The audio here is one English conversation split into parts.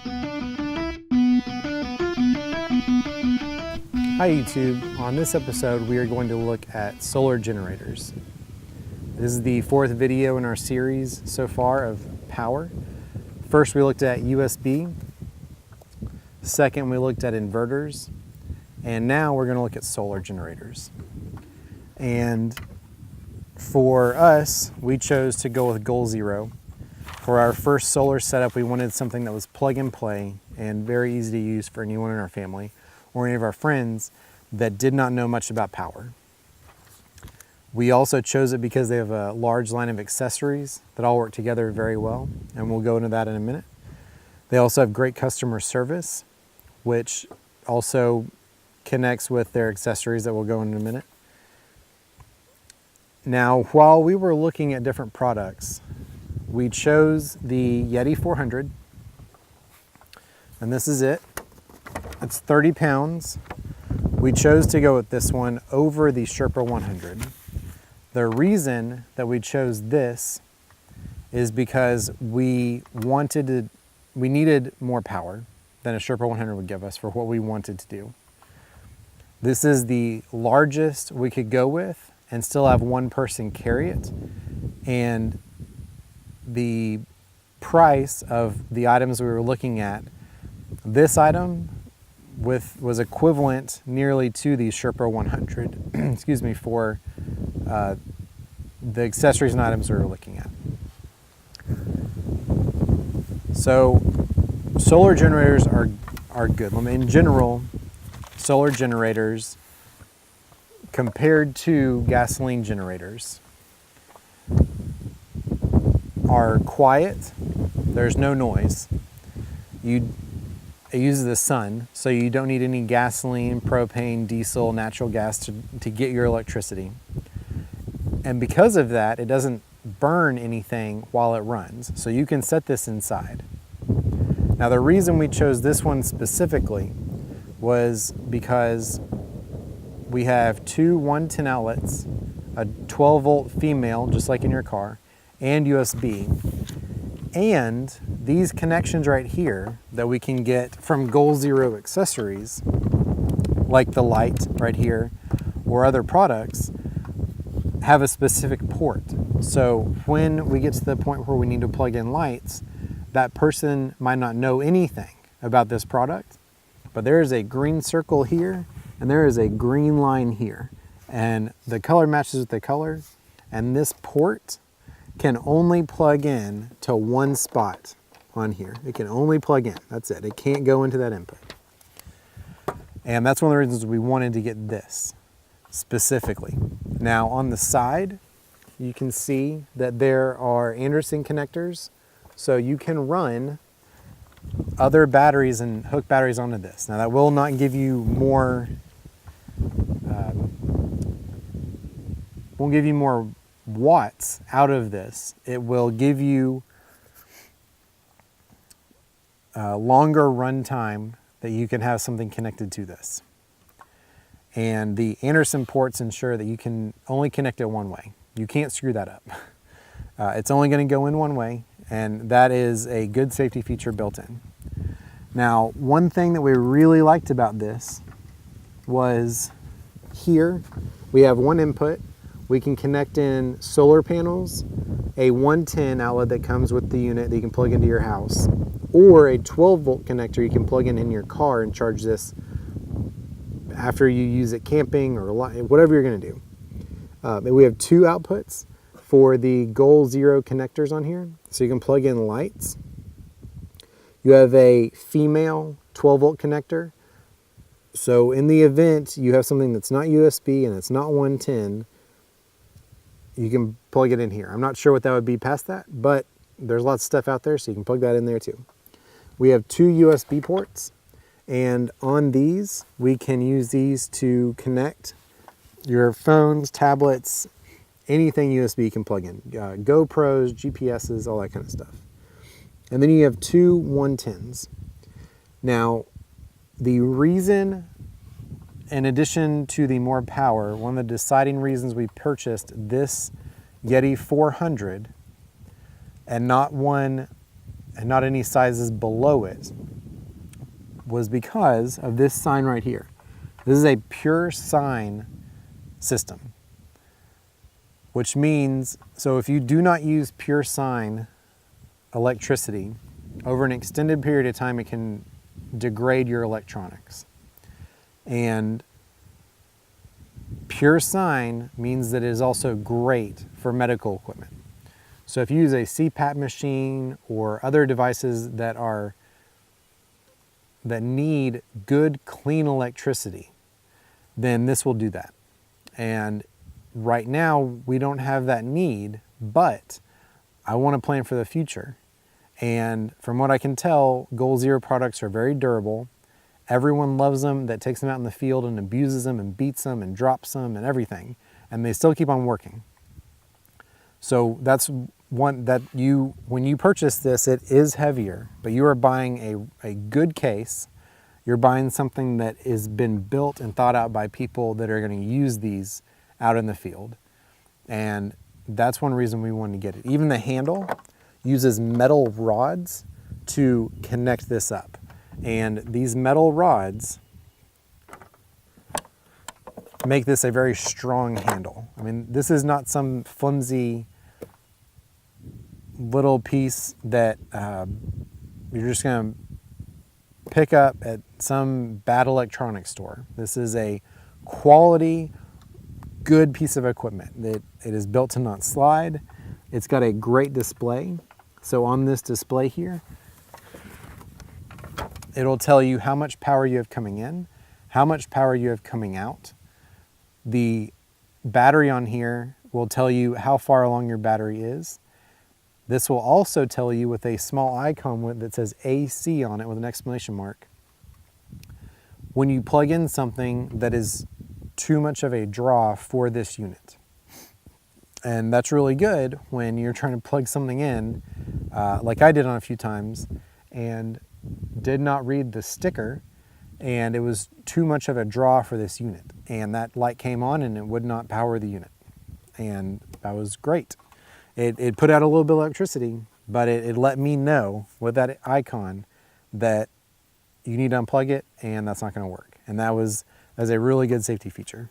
Hi YouTube, on this episode we are going to look at solar generators. This is the fourth video in our series so far of power. First we looked at USB, second we looked at inverters, and now we're going to look at solar generators. And for us, we chose to go with Goal Zero. For our first solar setup, we wanted something that was plug and play and very easy to use for anyone in our family or any of our friends that did not know much about power. We also chose it because they have a large line of accessories that all work together very well, and we'll go into that in a minute. They also have great customer service, which also connects with their accessories that we'll go into in a minute. Now, while we were looking at different products, we chose the Yeti 400, and this is it. It's 30 pounds. We chose to go with this one over the Sherpa 100. The reason that we chose this is because we needed more power than a Sherpa 100 would give us for what we wanted to do. This is the largest we could go with and still have one person carry it. And the price of the items we were looking at, this item was equivalent nearly to the Sherpa 100, excuse me, for the accessories and items we were looking at. So solar generators are good. In general, solar generators compared to gasoline generators are quiet. There's no noise. It uses the sun, so you don't need any gasoline, propane, diesel, natural gas to get your electricity. And because of that, it doesn't burn anything while it runs. So you can set this inside. Now the reason we chose this one specifically was because we have two 110 outlets, a 12 volt female, just like in your car, and USB. And these connections right here that we can get from Goal Zero accessories, like the light right here, or other products, have a specific port. So when we get to the point where we need to plug in lights, that person might not know anything about this product, but there is a green circle here, and there is a green line here. And the color matches with the color, and this port can only plug in to one spot on here. It can only plug in, that's it. It can't go into that input. And that's one of the reasons we wanted to get this specifically. Now on the side, you can see that there are Anderson connectors, so you can run other batteries and hook batteries onto this. Now that will not give you more, won't give you more watts out of this. It will give you a longer run time that you can have something connected to this. And the Anderson ports ensure that you can only connect it one way. You can't screw that up. It's only going to go in one way, and that is a good safety feature built in. Now, one thing that we really liked about this was here we have one input. We can connect in solar panels, a 110 outlet that comes with the unit that you can plug into your house, or a 12 volt connector you can plug in your car and charge this after you use it camping or whatever you're going to do. And we have two outputs for the Goal Zero connectors on here, so you can plug in lights. You have a female 12 volt connector, so in the event you have something that's not USB and it's not 110, you can plug it in here. I'm not sure what that would be past that, but there's lots of stuff out there, so you can plug that in there too. We have two USB ports, and on these, we can use these to connect your phones, tablets, anything USB you can plug in. GoPros, GPSs, all that kind of stuff. And then you have two 110s. Now, the reason, in addition to the more power, one of the deciding reasons we purchased this Yeti 400 and not one and not any sizes below it was because of this sign right here. This is a pure sine system, which means, so if you do not use pure sine electricity, over an extended period of time, it can degrade your electronics. And pure sine means that it is also great for medical equipment. So if you use a CPAP machine or other devices that need good, clean electricity, then this will do that. And right now, we don't have that need, but I want to plan for the future. And from what I can tell, Goal Zero products are very durable. Everyone loves them that takes them out in the field and abuses them and beats them and drops them and everything, and they still keep on working. So that's one that when you purchase this, it is heavier, but you are buying a good case. You're buying something that has been built and thought out by people that are going to use these out in the field. And that's one reason we wanted to get it. Even the handle uses metal rods to connect this up. And these metal rods make this a very strong handle. I mean, this is not some flimsy little piece that you're just going to pick up at some bad electronics store. This is a quality, good piece of equipment. It is built to not slide. It's got a great display. So on this display here, it'll tell you how much power you have coming in, how much power you have coming out. The battery on here will tell you how far along your battery is. This will also tell you with a small icon that says AC on it with an exclamation mark, when you plug in something that is too much of a draw for this unit. And that's really good when you're trying to plug something in, like I did on a few times, and did not read the sticker, and it was too much of a draw for this unit. And that light came on and it would not power the unit. And that was great. It put out a little bit of electricity, but it let me know with that icon that you need to unplug it and that's not going to work. And that was a really good safety feature.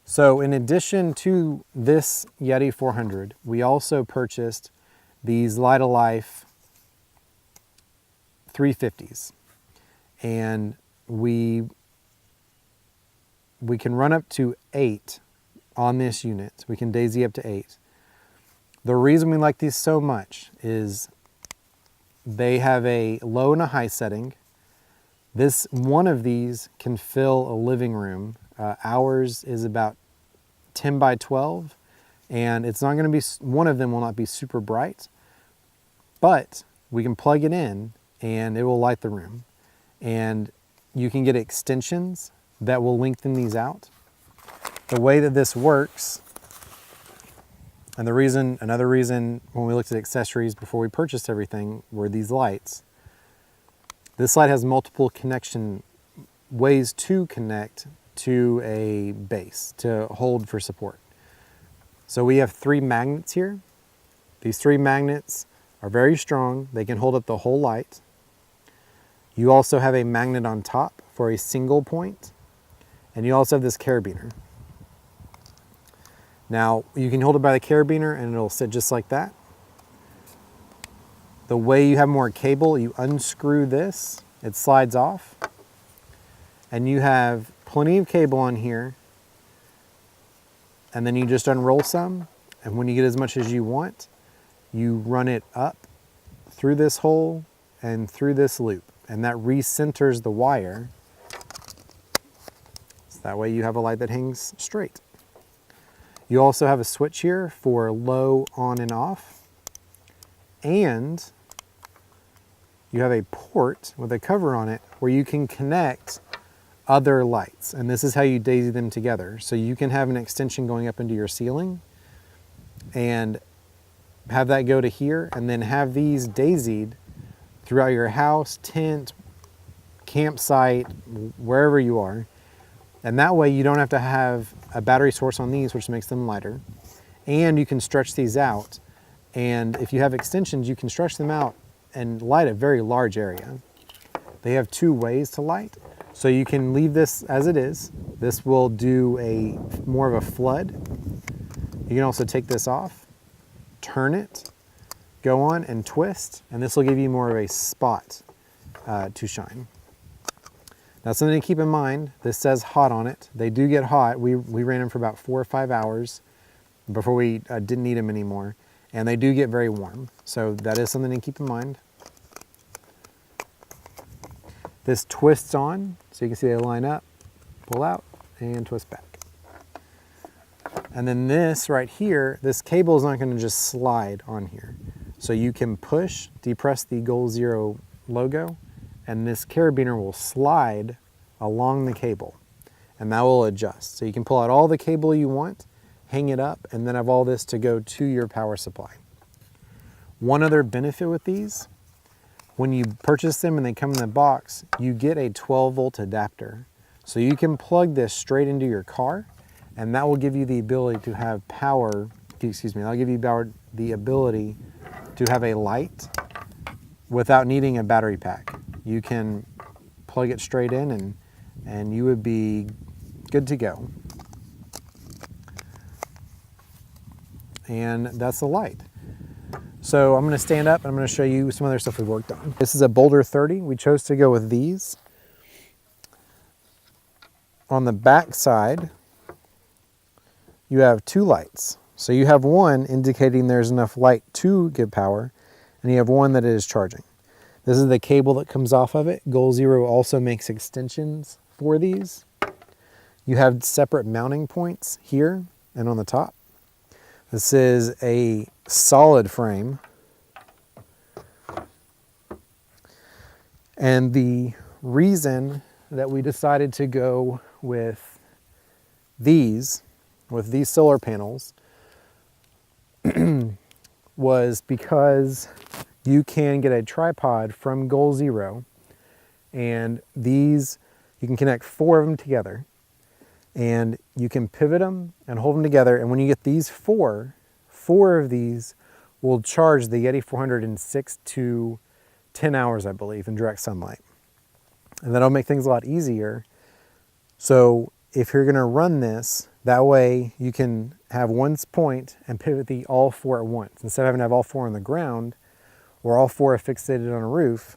So in addition to this Yeti 400, we also purchased these Light of Life 350s. And we can run up to 8 on this unit. We can daisy up to 8. The reason we like these so much is they have a low and a high setting. This one of these can fill a living room. Ours is about 10 by 12, and it's not going to be, one of them will not be super bright, but we can plug it in and it will light the room. And you can get extensions that will lengthen these out. The way that this works, and another reason when we looked at accessories before we purchased everything, were these lights. This light has multiple connection ways to connect to a base to hold for support. So we have 3 magnets here. These 3 magnets are very strong. They can hold up the whole light. You also have a magnet on top for a single point, and you also have this carabiner. Now, you can hold it by the carabiner and it'll sit just like that. The way you have more cable, you unscrew this, it slides off, and you have plenty of cable on here, and then you just unroll some, and when you get as much as you want, you run it up through this hole and through this loop, and that recenters the wire, so that way you have a light that hangs straight. You also have a switch here for low, on, and off, and you have a port with a cover on it where you can connect other lights, and this is how you daisy them together. So you can have an extension going up into your ceiling and have that go to here, and then have these daisied throughout your house, tent, campsite, wherever you are. And that way you don't have to have a battery source on these, which makes them lighter. And you can stretch these out. And if you have extensions, you can stretch them out and light a very large area. They have two ways to light. So you can leave this as it is. This will do more of a flood. You can also take this off, turn it, go on and twist, and this will give you more of a spot to shine. Now, something to keep in mind, this says hot on it. They do get hot. We ran them for about 4 or 5 hours before we didn't need them anymore. And they do get very warm. So that is something to keep in mind. This twists on, so you can see they line up, pull out, and twist back. And then this right here, this cable is not going to just slide on here. So you can push, depress the Goal Zero logo, and this carabiner will slide along the cable, and that will adjust. So you can pull out all the cable you want, hang it up, and then have all this to go to your power supply. One other benefit with these, when you purchase them and they come in the box, you get a 12-volt adapter. So you can plug this straight into your car, and that will give you the ability to have power, that'll give you the ability to have a light without needing a battery pack. You can plug it straight in and you would be good to go. And that's the light. So I'm gonna stand up and I'm gonna show you some other stuff we've worked on. This is a Boulder 30. We chose to go with these. On the back side, you have two lights. So you have one indicating there's enough light to give power, and you have one that is charging. This is the cable that comes off of it. Goal Zero also makes extensions for these. You have separate mounting points here and on the top. This is a solid frame. And the reason that we decided to go with these solar panels was because you can get a tripod from Goal Zero, and these, you can connect 4 of them together, and you can pivot them and hold them together, and when you get these four of these will charge the Yeti 400 in 6 to 10 hours, I believe, in direct sunlight. And that'll make things a lot easier. So if you're gonna run this, that way you can have one point and pivot all 4 at once. Instead of having to have all 4 on the ground, or all 4 are fixated on a roof,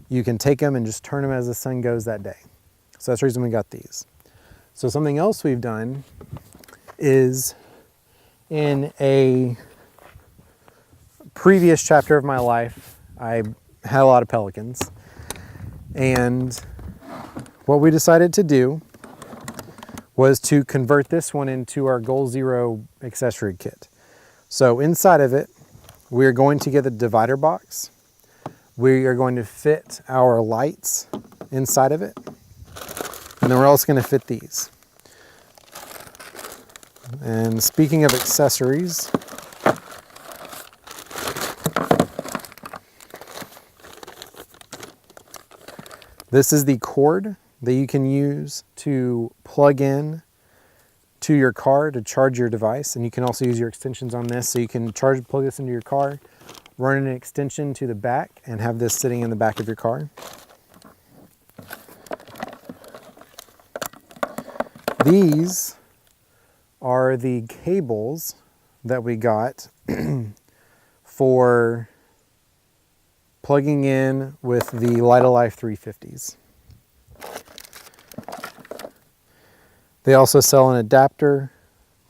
you can take them and just turn them as the sun goes that day. So that's the reason we got these. So something else we've done is, in a previous chapter of my life, I had a lot of pelicans. And what we decided to do was to convert this one into our Goal Zero accessory kit. So inside of it, we're going to get the divider box. We are going to fit our lights inside of it. And then we're also going to fit these. And speaking of accessories, this is the cord that you can use to plug in to your car to charge your device. And you can also use your extensions on this. So you can plug this into your car, run an extension to the back, and have this sitting in the back of your car. These are the cables that we got for plugging in with the Light of Life 350s. They also sell an adapter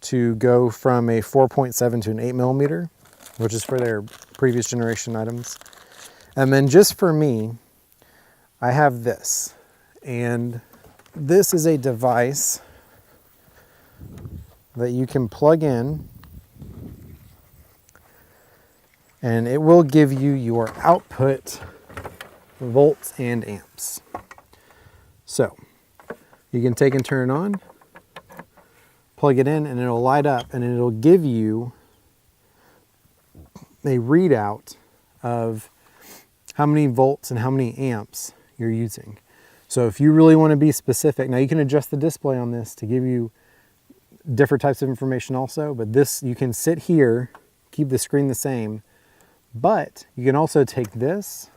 to go from a 4.7 to an 8mm, which is for their previous generation items. And then just for me, I have this. And this is a device that you can plug in, and it will give you your output volts and amps. So you can take and turn it on, plug it in, and it'll light up, and it'll give you a readout of how many volts and how many amps you're using. So if you really want to be specific, now you can adjust the display on this to give you different types of information also, but this, you can sit here, keep the screen the same, but you can also take this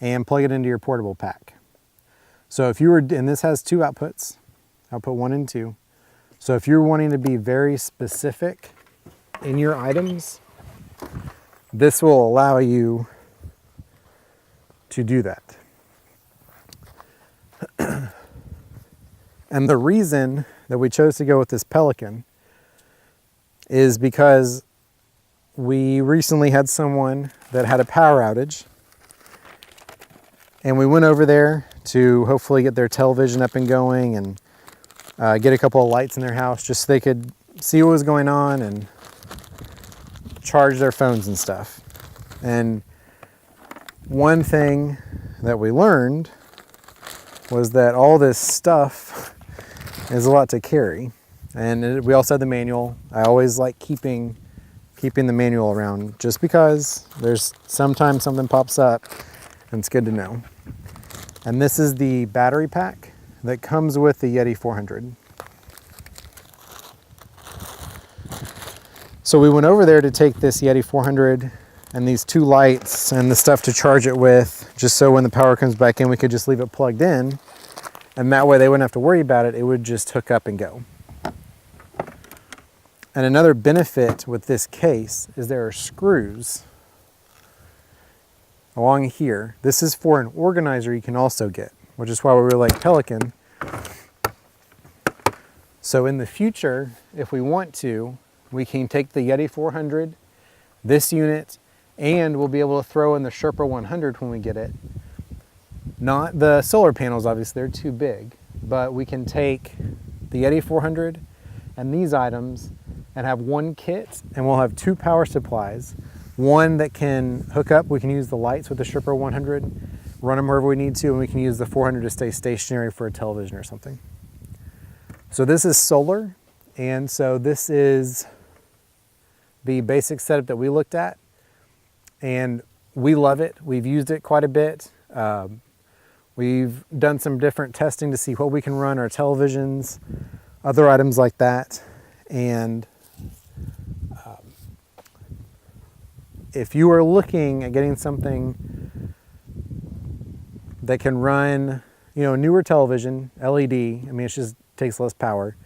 and plug it into your portable pack. So if you were, and this has two outputs, output 1 and 2. So if you're wanting to be very specific in your items, this will allow you to do that. And the reason that we chose to go with this Pelican is because we recently had someone that had a power outage, and we went over there to hopefully get their television up and going and get a couple of lights in their house just so they could see what was going on and charge their phones and stuff. And one thing that we learned was that all this stuff is a lot to carry. And we also had the manual. I always like keeping the manual around just because there's sometimes something pops up and it's good to know. And this is the battery pack that comes with the Yeti 400. So we went over there to take this Yeti 400 and these two lights and the stuff to charge it with, just so when the power comes back in, we could just leave it plugged in. And that way they wouldn't have to worry about it. It would just hook up and go. And another benefit with this case is there are screws along here. This is for an organizer you can also get, which is why we really like Pelican. So in the future, if we want to, we can take the Yeti 400, this unit, and we'll be able to throw in the Sherpa 100 when we get it. Not the solar panels, obviously, they're too big, but we can take the Yeti 400 and these items and have one kit, and we'll have two power supplies. One that can hook up, we can use the lights with the Sherpa 100, run them wherever we need to, and we can use the 400 to stay stationary for a television or something. So this is solar, and so this is the basic setup that we looked at, and we love it. We've used it quite a bit. We've done some different testing to see what we can run our televisions, other items like that. And if you are looking at getting something that can run, a newer television, LED, I mean, it just takes less power,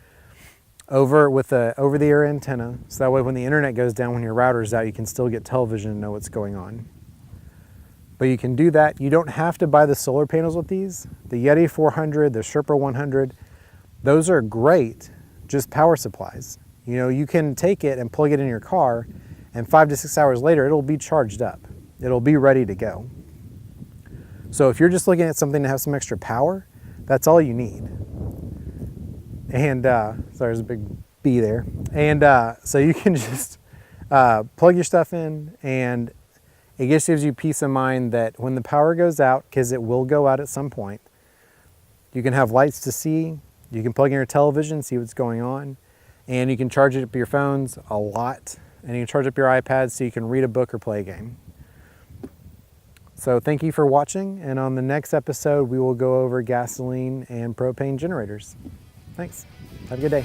with a over-the-air antenna, so that way when the internet goes down, when your router's out, you can still get television and know what's going on. But you can do that. You don't have to buy the solar panels with these. The Yeti 400, the Sherpa 100, those are great, just power supplies. You can take it and plug it in your car, and 5 to 6 hours later, it'll be charged up. It'll be ready to go. So if you're just looking at something to have some extra power, that's all you need. And, sorry, there's a big bee there. And so you can just plug your stuff in, and it just gives you peace of mind that when the power goes out, because it will go out at some point, you can have lights to see, you can plug in your television, see what's going on, and you can charge it up your phones a lot, and you can charge up your iPads so you can read a book or play a game. So thank you for watching, and on the next episode, we will go over gasoline and propane generators. Thanks. Have a good day.